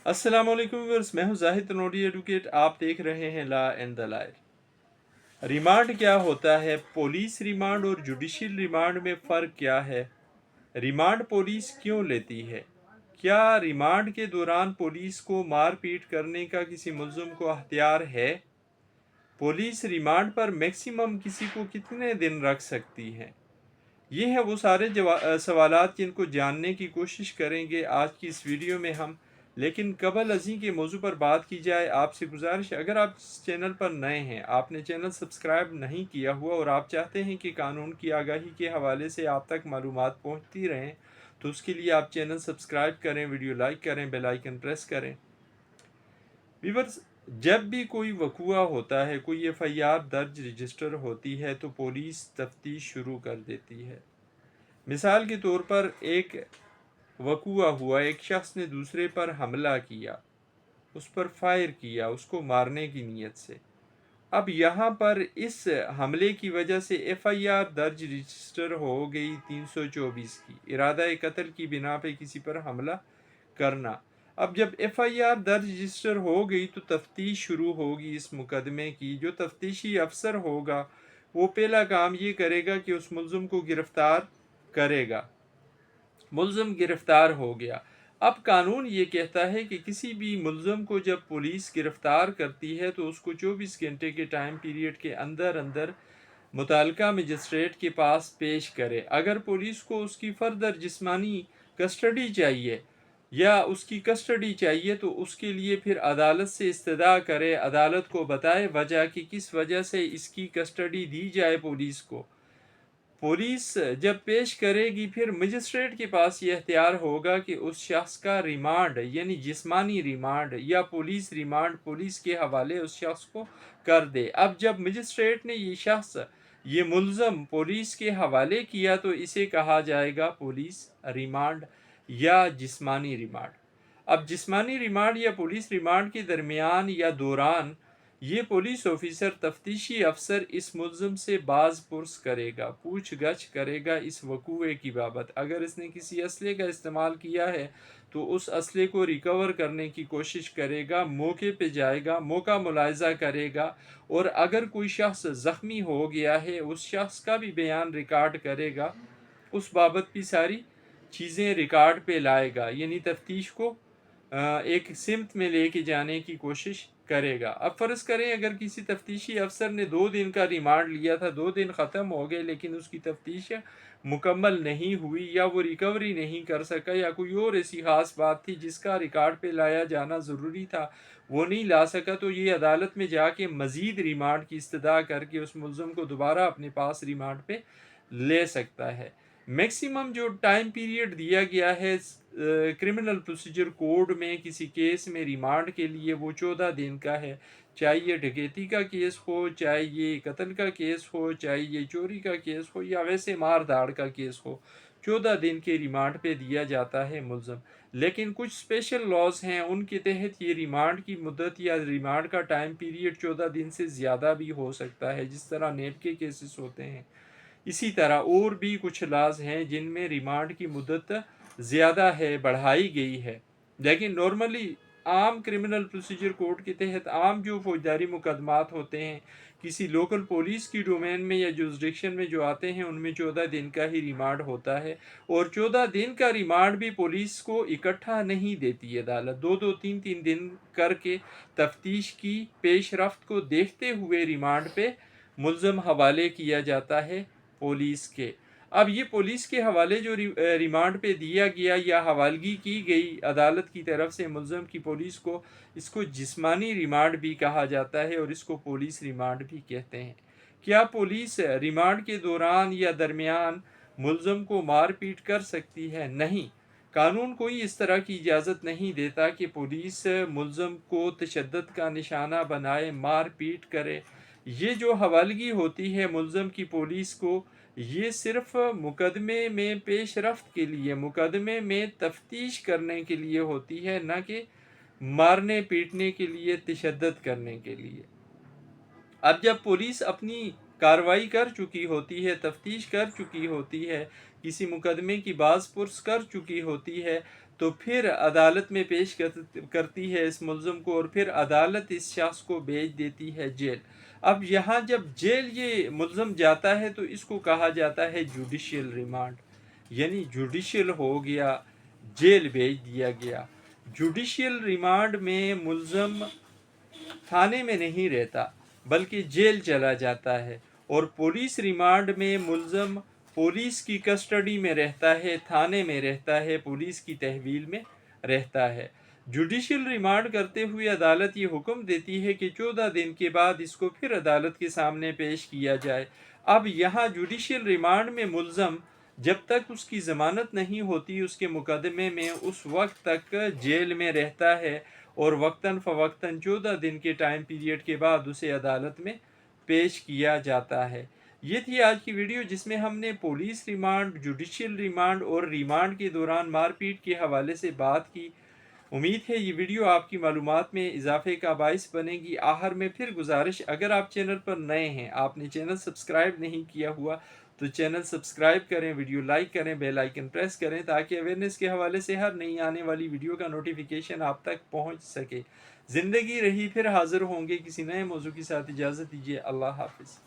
अस्सलाम वालेकुम व्यूअर्स, मैं हूं जाहिद तनोड़ी एडवोकेट। आप देख रहे हैं law and the lawyer. Remand क्या होता है? पुलिस रिमांड और जुडिशियल रिमांड में फ़र्क क्या है? रिमांड पुलिस क्यों लेती है? क्या रिमांड के दौरान पुलिस को मार पीट करने का किसी मुल्ज़िम को अख्तियार है? पुलिस रिमांड पर मैक्सिमम किसी को कितने दिन रख सकती है? ये हैं वो सारे सवालात जिनको जानने की कोशिश करेंगे आज की इस वीडियो में हम। लेकिन कबल अज़ी के मौजू पर बात की जाए, आपसे गुजारिश, अगर आप इस चैनल पर नए हैं, आपने चैनल सब्सक्राइब नहीं किया हुआ और आप चाहते हैं कि कानून की आगाही के हवाले से आप तक मालूमात पहुंचती रहें, तो उसके लिए आप चैनल सब्सक्राइब करें, वीडियो लाइक करें, बेल आइकन प्रेस करें। व्यूअर्स, जब भी कोई वकूआ होता है, कोई एफआईआर दर्ज रजिस्टर होती है, तो पुलिस तफ्तीश शुरू कर देती है। मिसाल के तौर पर एक वकूआ हुआ, एक शख्स ने दूसरे पर हमला किया, उस पर फायर किया उसको मारने की नीयत से। अब यहाँ पर इस हमले की वजह से एफआईआर दर्ज रजिस्टर हो गई 324 की, इरादा कत्ल की बिना पे किसी पर हमला करना। अब जब एफआईआर दर्ज रजिस्टर हो गई तो तफ्तीश शुरू होगी इस मुकदमे की। जो तफ्तीशी अफसर होगा वो पहला काम ये करेगा कि उस मुल्ज़िम को गिरफ्तार करेगा। मुल्ज़िम गिरफ्तार हो गया। अब कानून ये कहता है कि किसी भी मुल्ज़िम को जब पुलिस गिरफ्तार करती है तो उसको 24 घंटे के टाइम पीरियड के अंदर अंदर मुतल्लिका मजिस्ट्रेट के पास पेश करे। अगर पुलिस को उसकी फर्दर जिस्मानी कस्टडी चाहिए या उसकी कस्टडी चाहिए तो उसके लिए फिर अदालत से इस्तदा करे, अदालत को बताए वजह कि किस वजह से इसकी कस्टडी दी जाए पुलिस को। पुलिस जब पेश करेगी फिर मजिस्ट्रेट के पास ये अख्तियार होगा कि उस शख्स का रिमांड यानी जिस्मानी रिमांड या पुलिस रिमांड पुलिस के हवाले उस शख्स को कर दे। अब जब मजिस्ट्रेट ने ये शख्स, ये मुल्ज़म पुलिस के हवाले किया तो इसे कहा जाएगा पुलिस रिमांड या जिस्मानी रिमांड। अब जिस्मानी रिमांड या पुलिस रिमांड के दरमियान या दौरान ये पुलिस ऑफिसर तफ्तीशी अफसर इस मुल्ज़िम से बाज पुरस करेगा, पूछ गछ करेगा इस वकूए की बाबत। अगर इसने किसी असले का इस्तेमाल किया है तो उस असले को रिकवर करने की कोशिश करेगा, मौके पे जाएगा, मौका मुलायजा करेगा, और अगर कोई शख्स ज़ख्मी हो गया है उस शख्स का भी बयान रिकॉर्ड करेगा, उस बाबत भी सारी चीज़ें रिकॉर्ड पे लाएगा, यानी तफ्तीश को एक सिमत में लेके जाने की कोशिश करेगा। अब फ़र्ज़ करें अगर किसी तफ्तीशी अफसर ने 2 दिन का रिमांड लिया था, 2 दिन ख़त्म हो गए लेकिन उसकी तफ्तीश मुकम्मल नहीं हुई या वो रिकवरी नहीं कर सका या कोई और ऐसी ख़ास बात थी जिसका रिकॉर्ड पे लाया जाना ज़रूरी था, वो नहीं ला सका, तो ये अदालत में जाके मज़ीद रिमांड की इस्तदा करके उस मुल्ज़िम को दोबारा अपने पास रिमांड पे ले सकता है। मैक्सिमम जो टाइम पीरियड दिया गया है क्रिमिनल प्रोसीजर कोड में किसी केस में रिमांड के लिए वो 14 दिन का है। चाहे ये डकैती का केस हो, चाहे ये कत्ल का केस हो, चाहे ये चोरी का केस हो या वैसे मार धाड़ का केस हो, 14 दिन के रिमांड पे दिया जाता है मुल्ज़म। लेकिन कुछ स्पेशल लॉज हैं उनके तहत ये रिमांड की मुद्दत या रिमांड का टाइम पीरियड 14 दिन से ज़्यादा भी हो सकता है, जिस तरह नेब के केसेस होते हैं। इसी तरह और भी कुछ लाज हैं जिनमें रिमांड की मुद्दत ज़्यादा है, बढ़ाई गई है। लेकिन नॉर्मली आम क्रिमिनल प्रोसीजर कोड के तहत आम जो फौजदारी मुकदमात होते हैं किसी लोकल पुलिस की डोमेन में या जुरिस्डिक्शन में जो आते हैं उनमें 14 दिन का ही रिमांड होता है। और 14 दिन का रिमांड भी पुलिस को इकट्ठा नहीं देती अदालत, 2-2 3-3 दिन करके तफ्तीश की पेशरफ्त को देखते हुए रिमांड पे मुल्ज़म हवाले किया जाता है पुलिस के। अब ये पुलिस के हवाले जो रिमांड पे दिया गया या हवालगी की गई अदालत की तरफ से मुल्ज़म की पुलिस को, इसको जिस्मानी रिमांड भी कहा जाता है और इसको पुलिस रिमांड भी कहते हैं। क्या पुलिस रिमांड के दौरान या दरमियान मुल्ज़म को मार पीट कर सकती है? नहीं, कानून कोई इस तरह की इजाज़त नहीं देता कि पुलिस मुल्ज़म को तशद्दुद का निशाना बनाए, मार पीट करे। ये जो हवालगी होती है मुल्ज़म की पुलिस को, ये सिर्फ मुकदमे में पेशरफ्त के लिए, मुकदमे में तफ्तीश करने के लिए होती है, न कि मारने पीटने के लिए, तशद्दुद करने के लिए। अब जब पुलिस अपनी कार्रवाई कर चुकी होती है, तफ्तीश कर चुकी होती है, किसी मुकदमे की बाज़ पुरस कर चुकी होती है, तो फिर अदालत में पेश करती है इस मुल्ज़म को, और फिर अदालत इस शख्स को भेज देती है जेल। अब यहाँ जब जेल ये मुल्ज़म जाता है तो इसको कहा जाता है जुडिशियल रिमांड, यानी जुडिशियल हो गया, जेल भेज दिया गया। जुडिशियल रिमांड में मुल्ज़म थाने में नहीं रहता बल्कि जेल चला जाता है, और पुलिस रिमांड में मुल्ज़म पुलिस की कस्टडी में रहता है, थाने में रहता है, पुलिस की तहवील में रहता है। जुडिशियल रिमांड करते हुए अदालत ये हुक्म देती है कि 14 दिन के बाद इसको फिर अदालत के सामने पेश किया जाए। अब यहाँ जुडिशियल रिमांड में मुल्ज़म जब तक उसकी ज़मानत नहीं होती उसके मुकदमे में, उस वक्त तक जेल में रहता है, और वक्तन फ़वक्तन 14 दिन के टाइम पीरियड के बाद उसे अदालत में पेश किया जाता है। ये थी आज की वीडियो जिसमें हमने पुलिस रिमांड, जुडिशियल रिमांड और रिमांड के दौरान मारपीट के हवाले से बात की। उम्मीद है ये वीडियो आपकी मालूमात में इजाफे का बाइस बनेगी। आखिर में फिर गुजारिश, अगर आप चैनल पर नए हैं, आपने चैनल सब्सक्राइब नहीं किया हुआ तो चैनल सब्सक्राइब करें, वीडियो लाइक करें, बेल आइकन प्रेस करें ताकि अवेयरनेस के हवाले से हर नई आने वाली वीडियो का नोटिफिकेशन आप तक पहुंच सके। ज़िंदगी रही फिर हाज़िर होंगे किसी नए मौजू के साथ। इजाज़त दीजिए, अल्लाह हाफिज़।